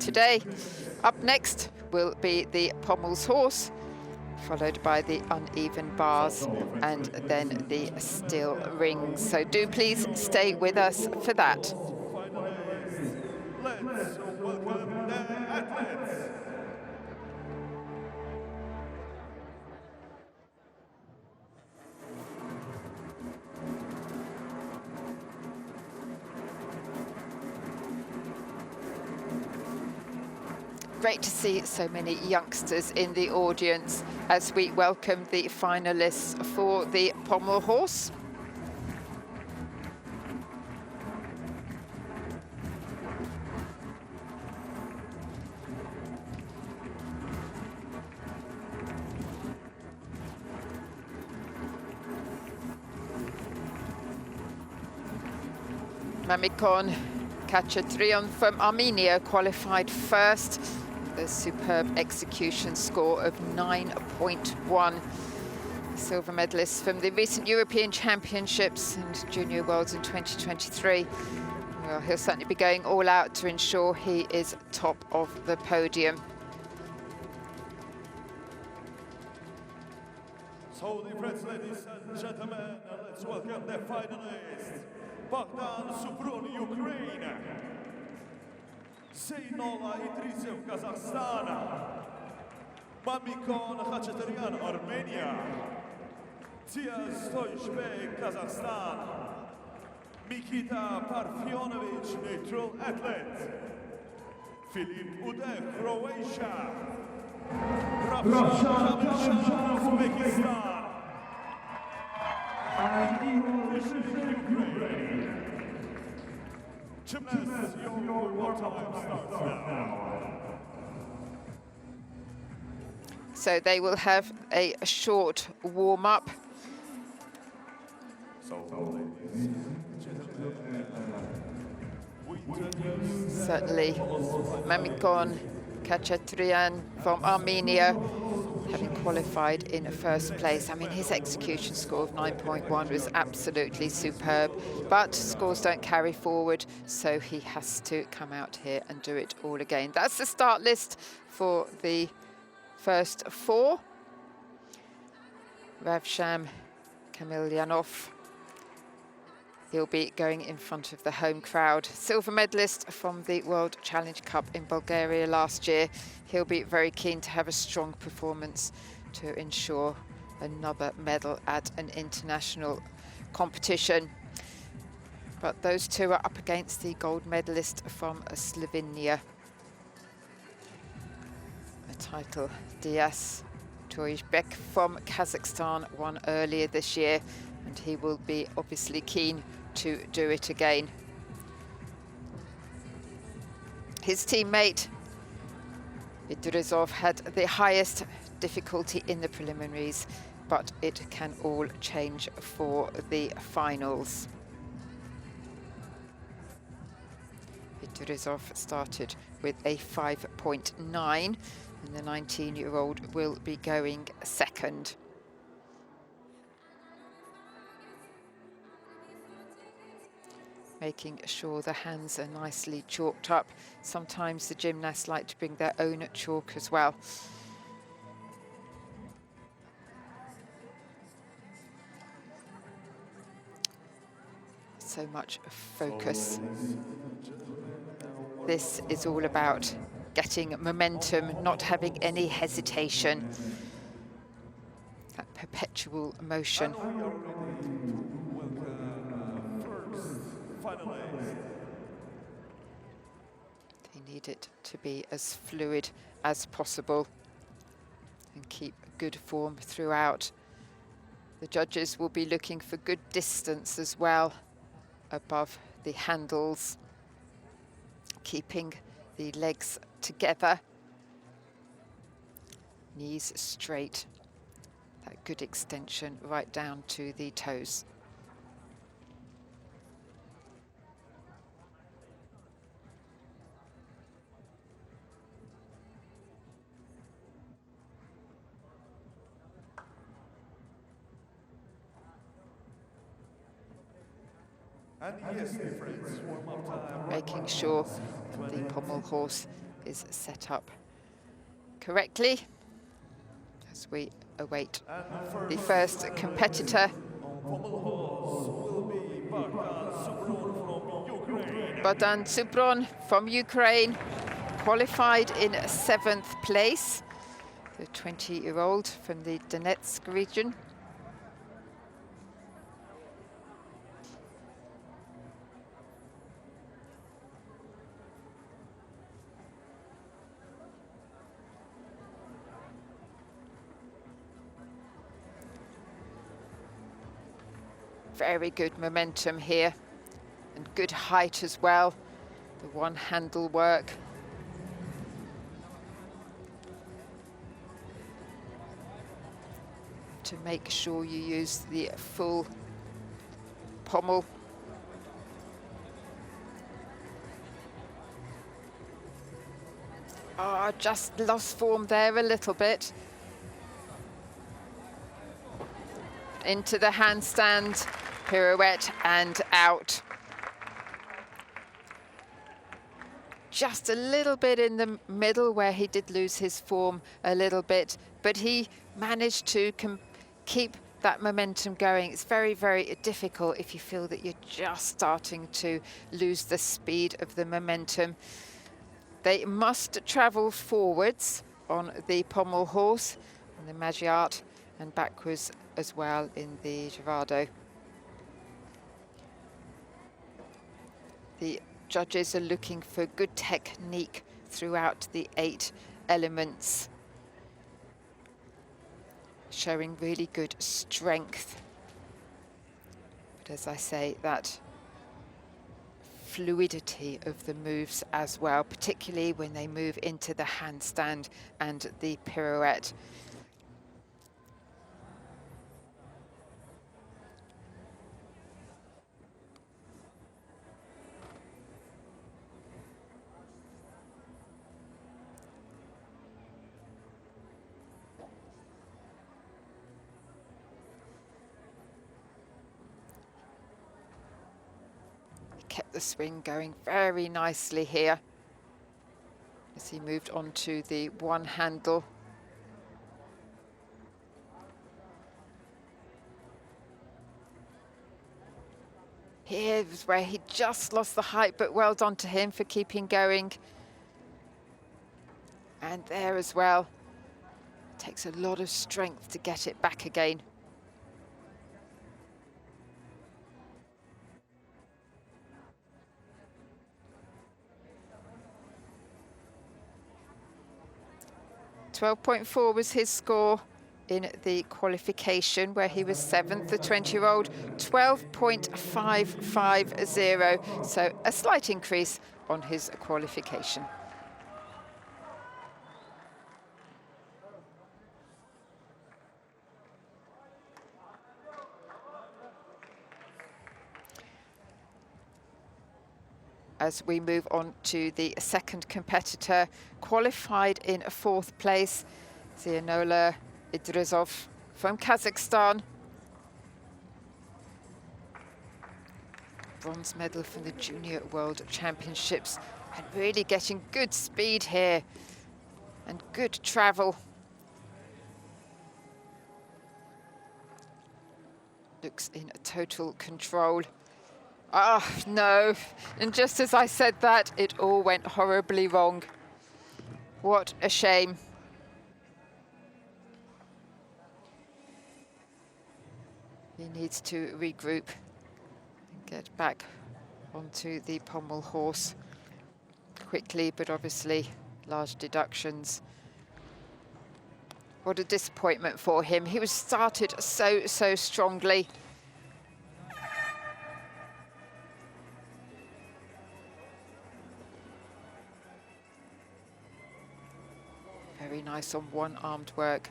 today. Up next will be the pommel's horse, followed by the uneven bars and then the still rings. So do please stay with us for that. Let's welcome the athletes. Great to see so many youngsters in the audience as we welcome the finalists for the pommel horse. Mamikon Kachatrion from Armenia qualified first. A superb execution score of 9.1. Silver medalist from the recent European Championships and Junior Worlds in 2023. Well, he'll certainly be going all out to ensure he is top of the podium. So, dear friends, ladies and gentlemen, let's welcome the finalists. Bogdan Suprun, Ukraine. Seynola Idrisev, Kazakhstan. Mamikon Khachaturian, Armenia. Tia Stoychbek, Kazakhstan. Mikita Parfionovich, neutral athlete. Filip Udeh, Croatia. Ravshan Kamilshan, Uzbekistan. Ukraine. Gymnasts, your war time starts now. So they will have a short warm-up. Certainly, Mamikon Kachatrian from Armenia, having qualified in first place. I mean, his execution score of 9.1 was absolutely superb, but scores don't carry forward, so he has to come out here and do it all again. That's the start list for the first four. Ravsham Kamilyanov, he'll be going in front of the home crowd. Silver medalist from the World Challenge Cup in Bulgaria last year. He'll be very keen to have a strong performance to ensure another medal at an international competition. But those two are up against the gold medalist from Slovenia. A title, Dias Toijbek from Kazakhstan, won earlier this year, and he will be obviously keen to do it again. His teammate Idrisov had the highest difficulty in the preliminaries, but it can all change for the finals. Idrisov started with a 5.9, and the 19-year-old will be going second. Making sure the hands are nicely chalked up. Sometimes the gymnasts like to bring their own chalk as well. So much focus. This is all about getting momentum, not having any hesitation. That perpetual motion. They need it to be as fluid as possible and keep good form throughout. The judges will be looking for good distance as well above the handles, keeping the legs together, knees straight, that good extension right down to the toes. And yes, dear friends, warm-up time. Making sure the pommel horse is set up correctly as we await the first competitor. Bogdan Supron from Ukraine, qualified in 7th place, the 20-year-old from the Donetsk region. Very good momentum here and good height as well. The one handle work. To make sure you use the full pommel. Oh, just lost form there a little bit. Into the handstand, pirouette and out. Just a little bit in the middle where he did lose his form a little bit, but he managed to keep that momentum going. It's very, very difficult if you feel that you're just starting to lose the speed of the momentum. They must travel forwards on the pommel horse, on the Magyar, and backwards as well in the Girardeau. The judges are looking for good technique throughout the 8 elements, showing really good strength. But as I say, that fluidity of the moves as well, particularly when they move into the handstand and the pirouette. Kept the swing going very nicely here as he moved on to the one handle. Here was where he just lost the height, but well done to him for keeping going. And there as well. It takes a lot of strength to get it back again. .4 was his score in the qualification, where he was 7th, the 20-year-old, 12.550, so a slight increase on his qualification. As we move on to the second competitor, qualified in 4th place, Zianola Idrisov from Kazakhstan. Bronze medal from the Junior World Championships, and really getting good speed here and good travel. Looks in total control. Ah, no, and just as I said that, it all went horribly wrong. What a shame. He needs to regroup and get back onto the pommel horse quickly, but obviously large deductions. What a disappointment for him. He was started so strongly. Very nice on one-armed work.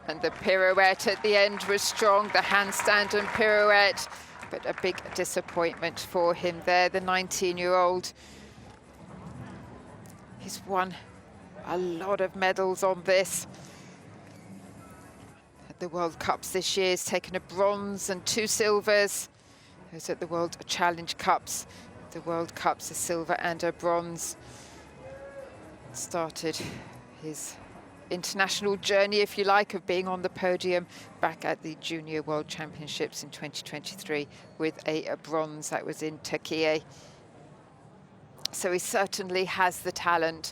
And the pirouette at the end was strong, the handstand and pirouette, but a big disappointment for him there, the 19-year-old. He's won a lot of medals on this. At the World Cups this year, he's taken a bronze and 2 silvers. Those at the World Challenge Cups. The World Cups, a silver and a bronze. Started his international journey, if you like, of being on the podium back at the Junior World Championships in 2023 with a bronze. That was in Turkey. So he certainly has the talent,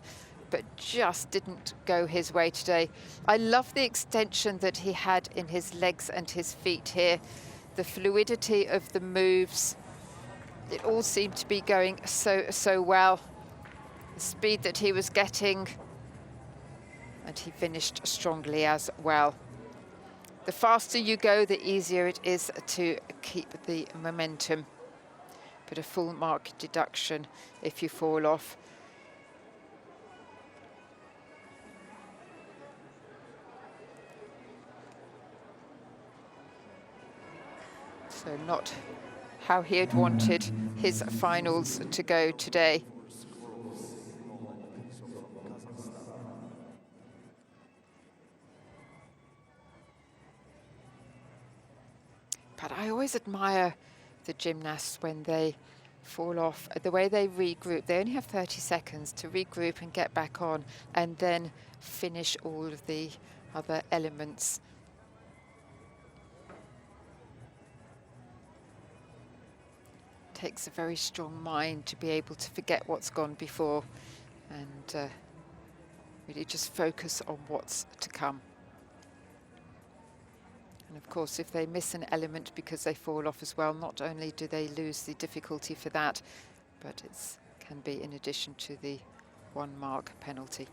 but just didn't go his way today. I love the extension that he had in his legs and his feet here. The fluidity of the moves. It all seemed to be going so well. The speed that he was getting, and he finished strongly as well. The faster you go, the easier it is to keep the momentum. But a full mark deduction if you fall off. So not how he had wanted his finals to go today. But I always admire the gymnasts when they fall off, the way they regroup. They only have 30 seconds to regroup and get back on, and then finish all of the other elements. Takes a very strong mind to be able to forget what's gone before and really just focus on what's to come. And of course, if they miss an element because they fall off as well, not only do they lose the difficulty for that, but it can be in addition to the 1 mark penalty.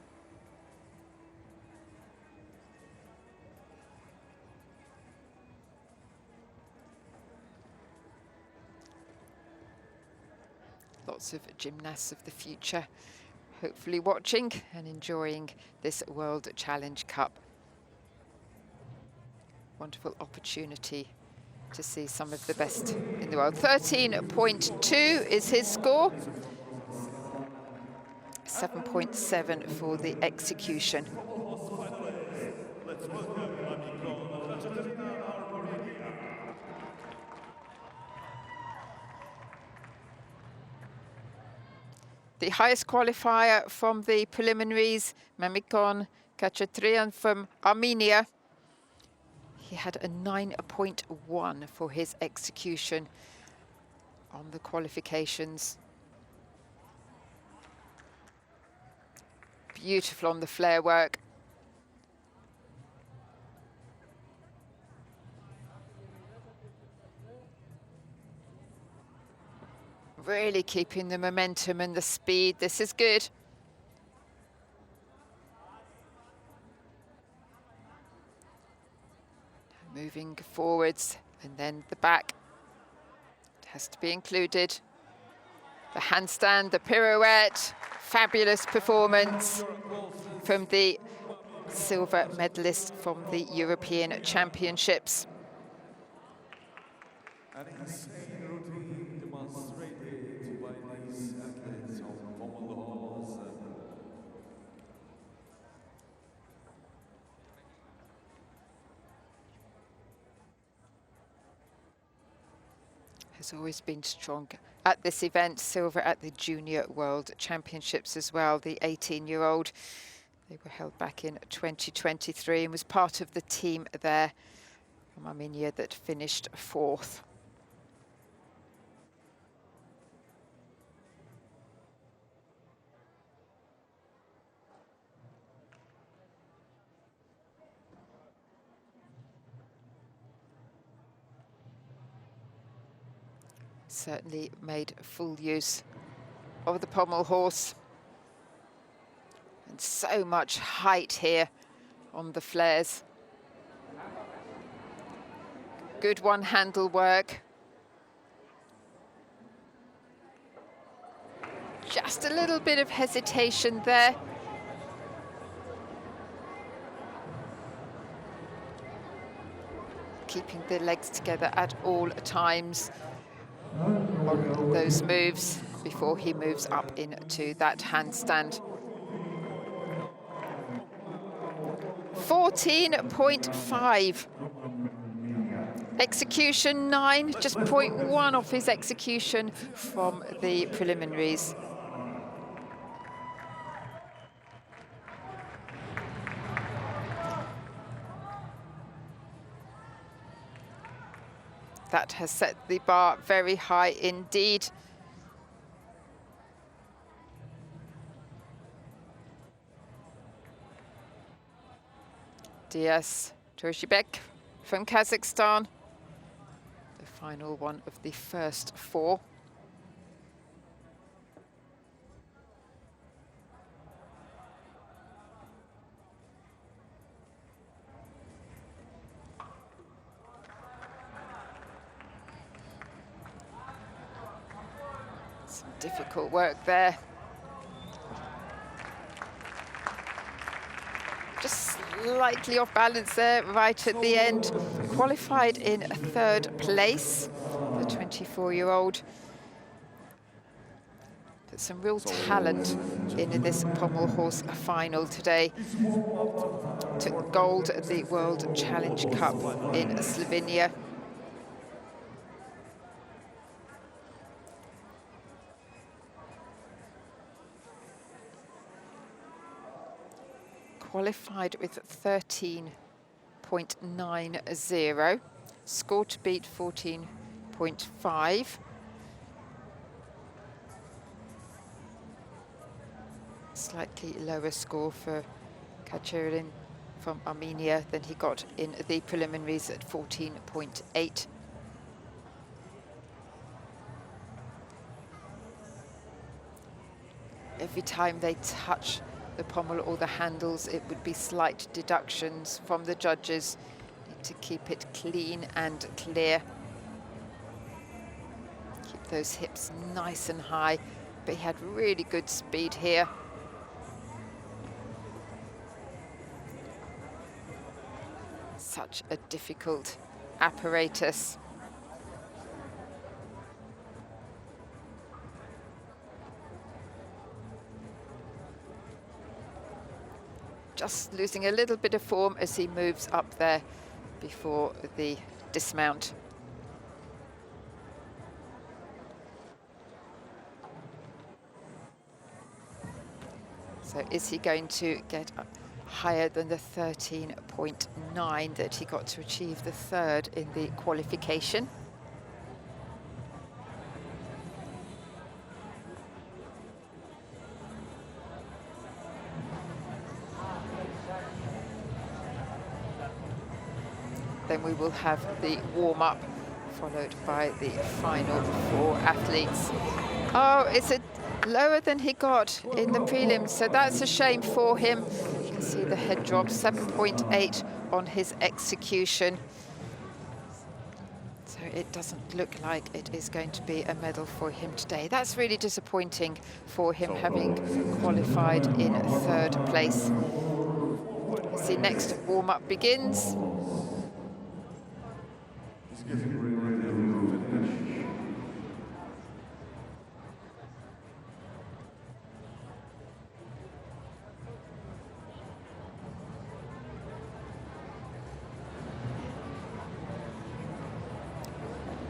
Lots of gymnasts of the future hopefully watching and enjoying this World Challenge Cup. Wonderful opportunity to see some of the best in the world. 13.2 is his score. 7.7 for the execution. The highest qualifier from the preliminaries, Mamikon Khachatrian from Armenia. He had a 9.1 for his execution on the qualifications. Beautiful on the flare work. Really keeping the momentum and the speed. This is good. Moving forwards, and then the back has to be included. The handstand, the pirouette, fabulous performance from the silver medalist from the European Championships. An insane routine demonstrated by these athletes of Pomolo's. Has always been strong at this event. Silver at the Junior World Championships as well. The 18-year-old, they were held back in 2023 and was part of the team there from Armenia that finished 4th. Certainly made full use of the pommel horse. And so much height here on the flares. Good one-handle work. Just a little bit of hesitation there. Keeping the legs together at all times on those moves before he moves up into that handstand. 14.5. Execution 9, just 0.1 off his execution from the preliminaries. That has set the bar very high indeed. Diaz Toshibek from Kazakhstan, the final one of the first 4. Some difficult work there. Just slightly off balance there, right at the end. Qualified in 3rd place, the 24-year-old. But some real talent in this pommel horse final today. Took gold at the World Challenge Cup in Slovenia. Qualified with 13.90, score to beat 14.5. Slightly lower score for Kacherin from Armenia than he got in the preliminaries at 14.8. Every time they touch the pommel or the handles, it would be slight deductions from the judges. Need to keep it clean and clear. Keep those hips nice and high, but he had really good speed here. Such a difficult apparatus. Just losing a little bit of form as he moves up there before the dismount. So is he going to get up higher than the 13.9 that he got to achieve the 3rd in the qualification? Then we will have the warm-up, followed by the final 4 athletes. Oh, it's lower than he got in the prelims, so that's a shame for him. You can see the head drop, 7.8 on his execution. So it doesn't look like it is going to be a medal for him today. That's really disappointing for him, having qualified in 3rd place. As the next warm-up begins.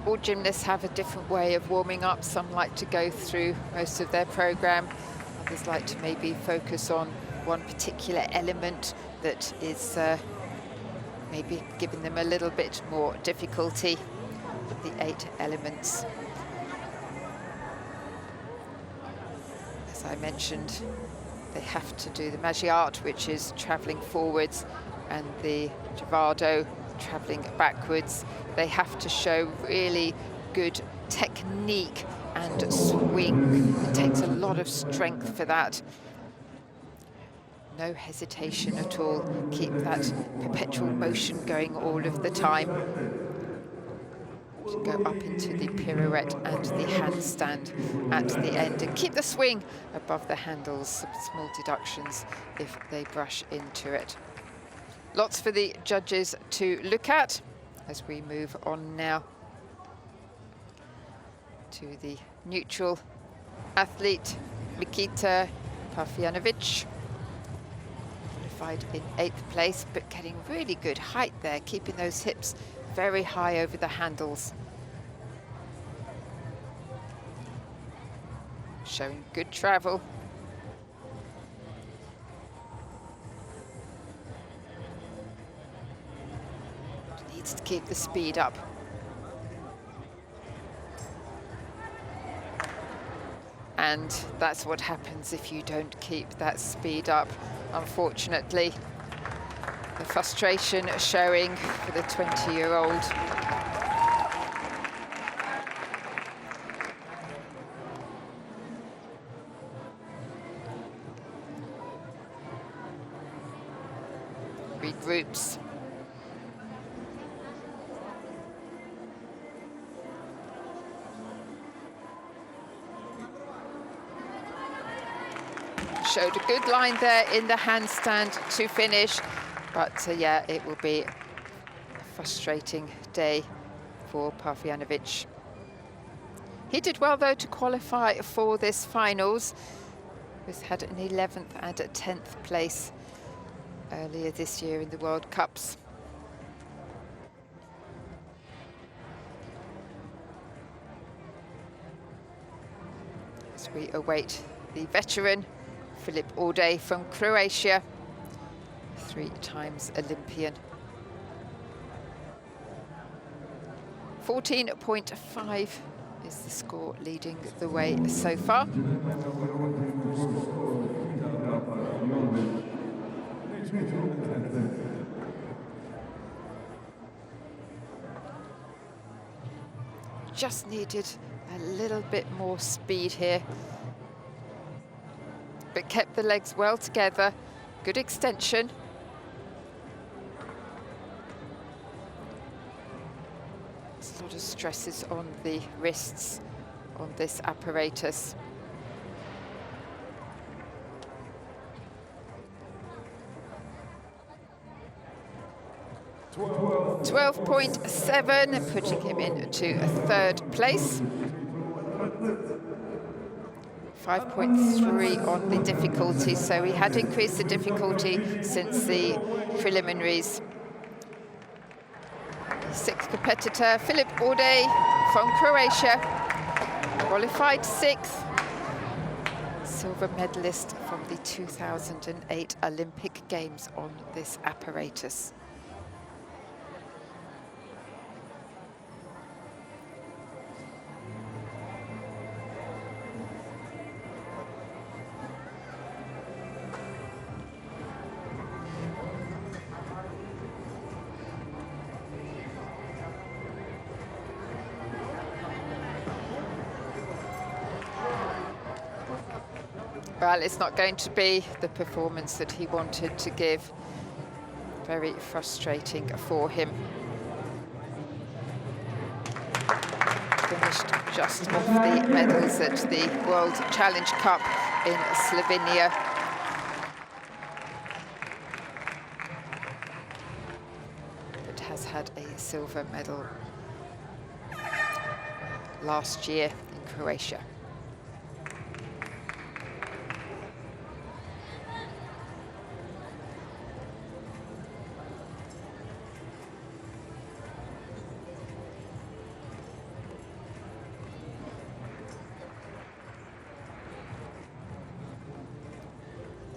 All gymnasts have a different way of warming up. Some like to go through most of their program. Others like to maybe focus on one particular element that is maybe giving them a little bit more difficulty with the 8 elements. As I mentioned, they have to do the Magiart, which is traveling forwards, and the Givado, traveling backwards. They have to show really good technique and swing. It takes a lot of strength for that. No hesitation at all. Keep that perpetual motion going all of the time. To go up into the pirouette and the handstand at the end, and keep the swing above the handles. Some small deductions if they brush into it. Lots for the judges to look at as we move on now to the neutral athlete, Mikita Parfjanovic. Qualified in 8th place, but getting really good height there, keeping those hips very high over the handles. Showing good travel. Needs to keep the speed up. And that's what happens if you don't keep that speed up, unfortunately. The frustration showing for the 20-year-old. Regroups. Showed a good line there in the handstand to finish, but yeah, it will be a frustrating day for Pavljanovic. He did well though to qualify for this finals. He's had an 11th and a 10th place earlier this year in the World Cups. As we await the veteran Filip Orde from Croatia, 3 times Olympian. 14.5 is the score leading the way so far. Just needed a little bit more speed here, but kept the legs well together. Good extension. There's a lot of stresses on the wrists on this apparatus. 12.7, putting him into 3rd place. 5.3 on the difficulty, so he had increased the difficulty since the preliminaries. 6th competitor, Filip Orde from Croatia, qualified 6th. Silver medalist from the 2008 Olympic Games on this apparatus. Well, it's not going to be the performance that he wanted to give. Very frustrating for him. Finished just off the medals at the World Challenge Cup in Slovenia. But has had a silver medal last year in Croatia.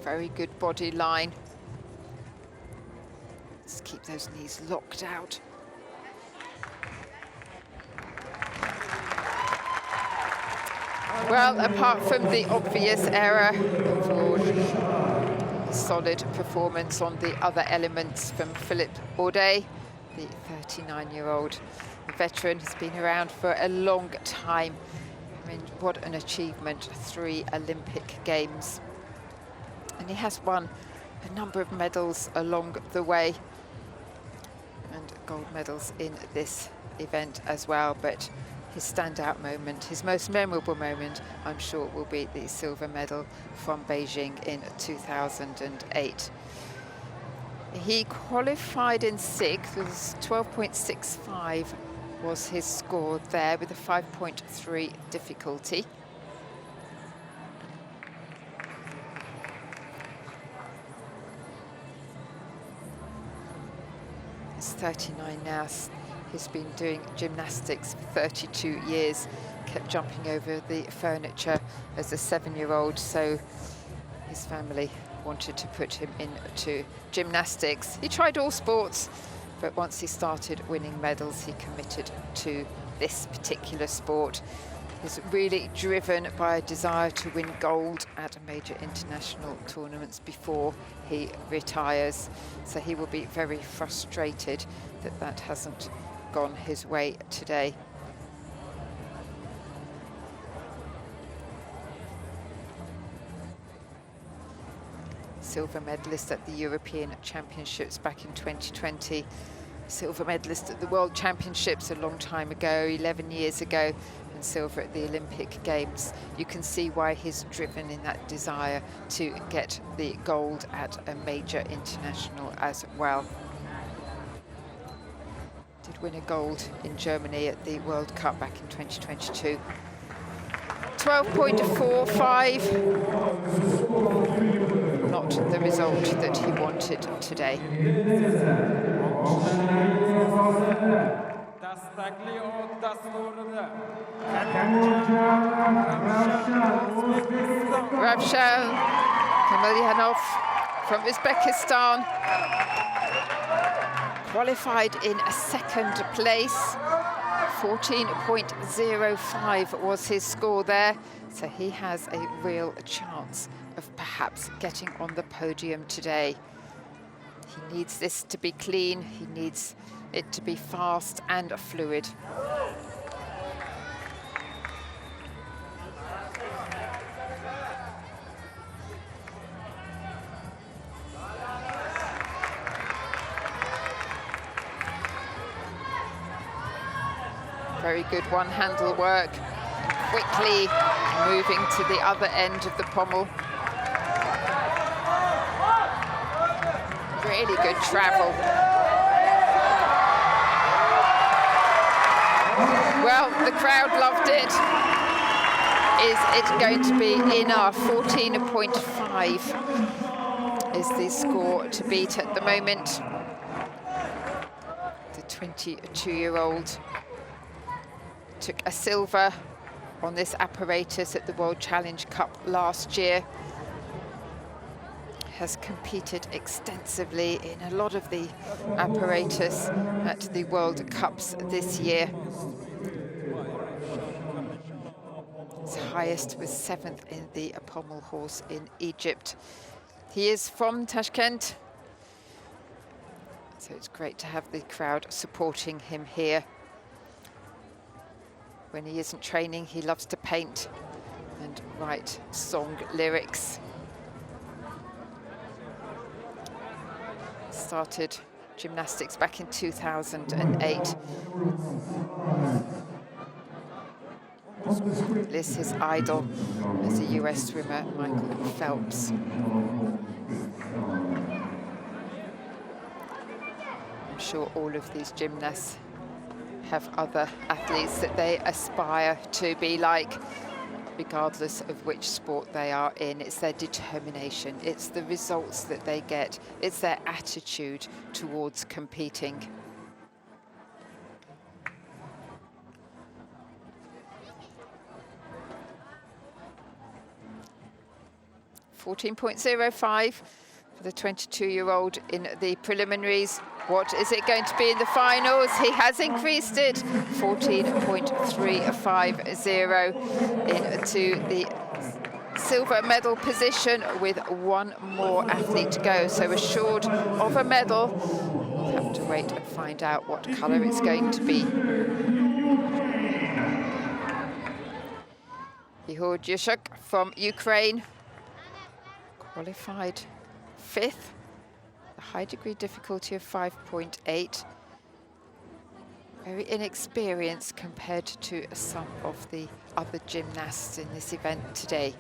Very good body line. Let's keep those knees locked out. Well, apart from the obvious error, overall a solid performance on the other elements from Filip Orde. The 39-year-old veteran has been around for a long time. I mean, what an achievement, 3 Olympic Games. And he has won a number of medals along the way, and gold medals in this event as well. But his standout moment, his most memorable moment, I'm sure, will be the silver medal from Beijing in 2008. He qualified in 6th, with 12.65 was his score there, with a 5.3 difficulty. He's 39 now. He's been doing gymnastics for 32 years, kept jumping over the furniture as a 7-year-old, so his family wanted to put him into gymnastics. He tried all sports, but once he started winning medals, he committed to this particular sport. He's really driven by a desire to win gold at major international tournaments before he retires. So he will be very frustrated that that hasn't gone his way today. Silver medalist at the European Championships back in 2020. Silver medalist at the World Championships a long time ago, 11 years ago, and silver at the Olympic Games. You can see why he's driven in that desire to get the gold at a major international as well. Did win a gold in Germany at the World Cup back in 2022. 12.45. Not the result that he wanted today. Ravshan Kamilyanov from Uzbekistan qualified in second place. 14.05 was his score there, so he has a real chance of perhaps getting on the podium today. He needs this to be clean, he needs it to be fast and fluid. Very good one-handle work, quickly moving to the other end of the pommel. Really good travel. Well, the crowd loved it. Is it going to be enough? 14.5 is the score to beat at the moment. The 22-year-old took a silver on this apparatus at the World Challenge Cup last year. Has competed extensively in a lot of the apparatus at the World Cups this year. His highest was 7th in the pommel horse in Egypt. He is from Tashkent, so it's great to have the crowd supporting him here. When he isn't training, he loves to paint and write song lyrics. Started gymnastics back in 2008. This his idol as a US swimmer, Michael Phelps. I'm sure all of these gymnasts have other athletes that they aspire to be like, regardless of which sport they are in. It's their determination, it's the results that they get, it's their attitude towards competing. .05 for the 22-year-old in the preliminaries. What is it going to be in the finals? He has increased it, 14.350 into the silver medal position with one more athlete to go. So assured of a medal. We'll have to wait and find out what colour it's going to be. Ihor Jushuk from Ukraine qualified 5th. A high degree difficulty of 5.8. Very inexperienced compared to some of the other gymnasts in this event today.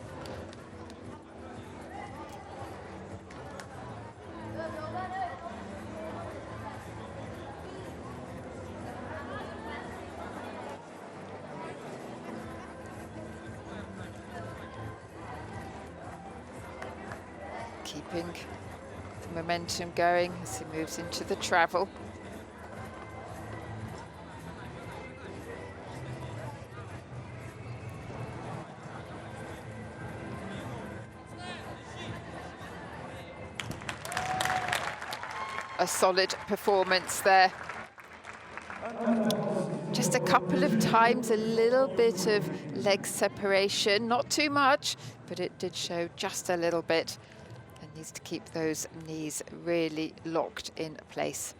Keeping the momentum going as he moves into the travel. a solid performance there. Just a couple of times, a little bit of leg separation, not too much, but it did show just a little bit. And needs to keep those knees really locked in place.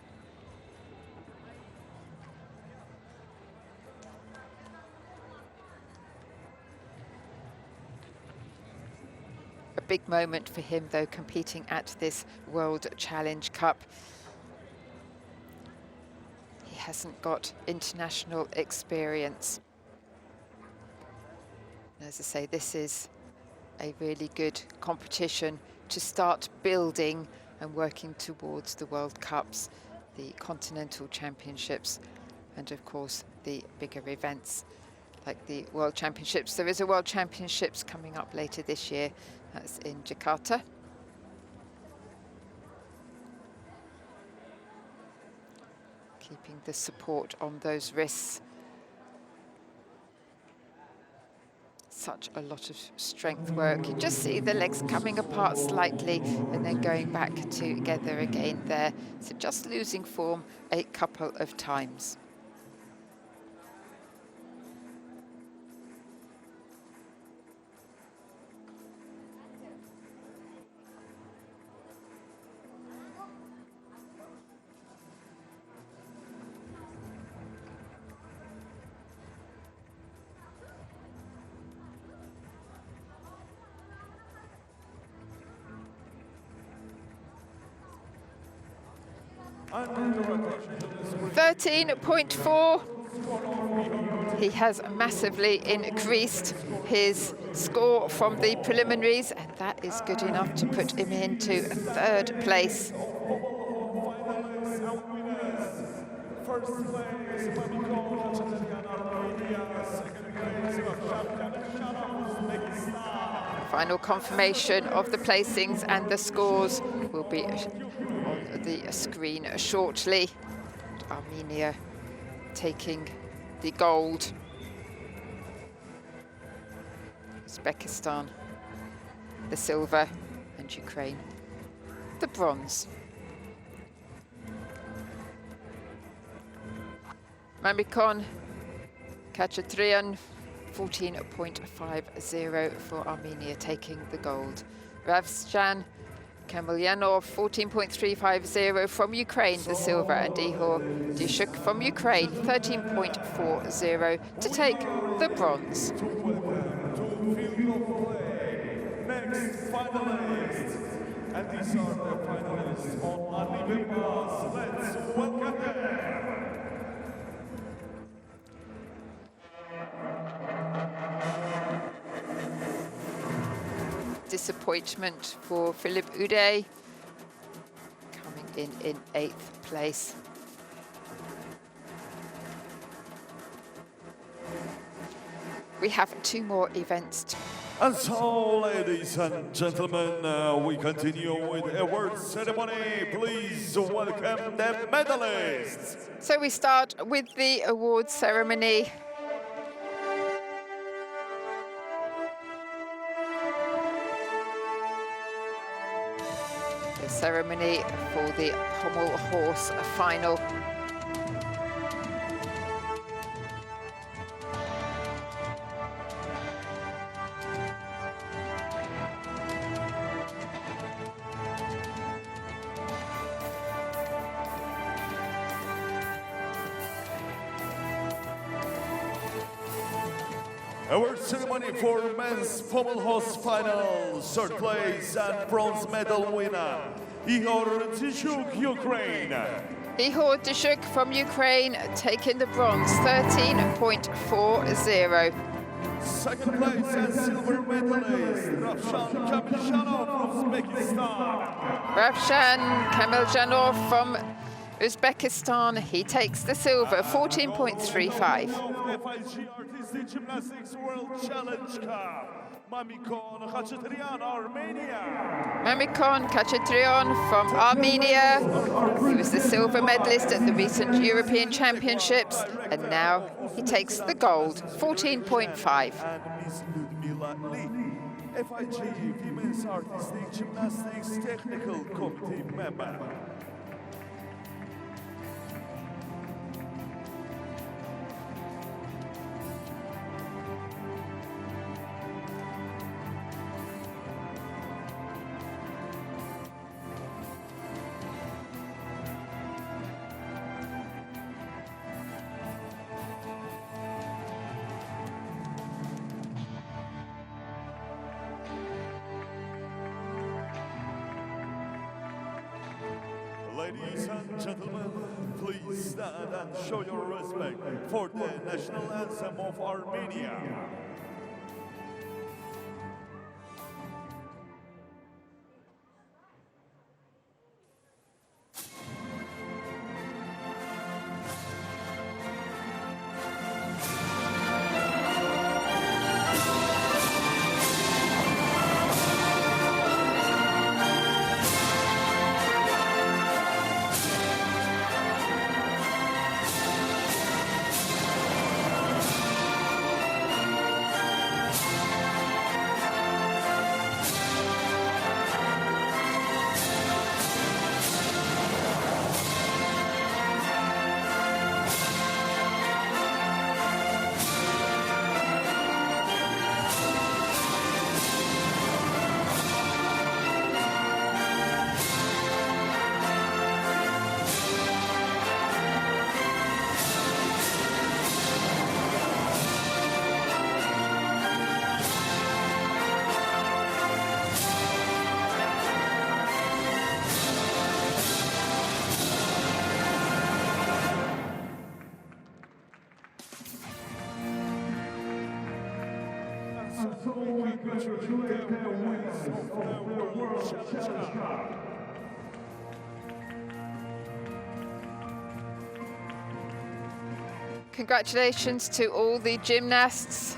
A big moment for him, though, competing at this World Challenge Cup. He hasn't got international experience. As I say, this is a really good competition to start building and working towards the World Cups, the Continental Championships, and of course the bigger events like the World Championships. There is a World Championships coming up later this year. That's in Jakarta. Keeping the support on those wrists. Such a lot of strength work. You just see the legs coming apart slightly and then going back together again there. So just losing form a couple of times. And the rotation. 13.4. He has massively increased his score from the preliminaries, and that is good enough to put him into third place. First place, second place, Final confirmation of the placings and the scores will be on the screen shortly. Armenia taking the gold. Uzbekistan the silver, and Ukraine the bronze. Mamikon Khachatryan 14.50 for Armenia, taking the gold. Ravshan Kamilyanov 14.350 from Ukraine, the silver, and Ihor Dyshuk from Ukraine 13.40 to take the bronze. Next finalists, and these are the finalists on uneven bars. Let's welcome them. Disappointment for Philip Uday, coming in 8th place. We have 2 more events. And so, ladies and gentlemen, we continue with the award ceremony. Please welcome the medalists. So we start with the awards ceremony. The ceremony for the pommel horse final. Award ceremony for men's pommel horse final, third place and bronze medal winner, Ihor Dyshuk, Ukraine. Ihor Dyshuk from Ukraine taking the bronze, 13.40. Second place and silver medalist, Ravshan Kamilyanov from Uzbekistan. Ravshan Kamilyanov from Uzbekistan, he takes the silver, 14.35. FIG Artistic Gymnastics World Challenge Cup, Mamikon Khachatryan, Armenia. Mamikon Khachatryan from Armenia. He was the silver medalist at the recent European Championships, and now he takes the gold, 14.5. And Miss Ludmila Lee, FIG Women's Artistic Gymnastics Technical Committee member. Ladies and gentlemen, please stand and show your respect for the national anthem of Armenia. So we congratulate the winners of the World Challenge Cup. Congratulations to all the gymnasts.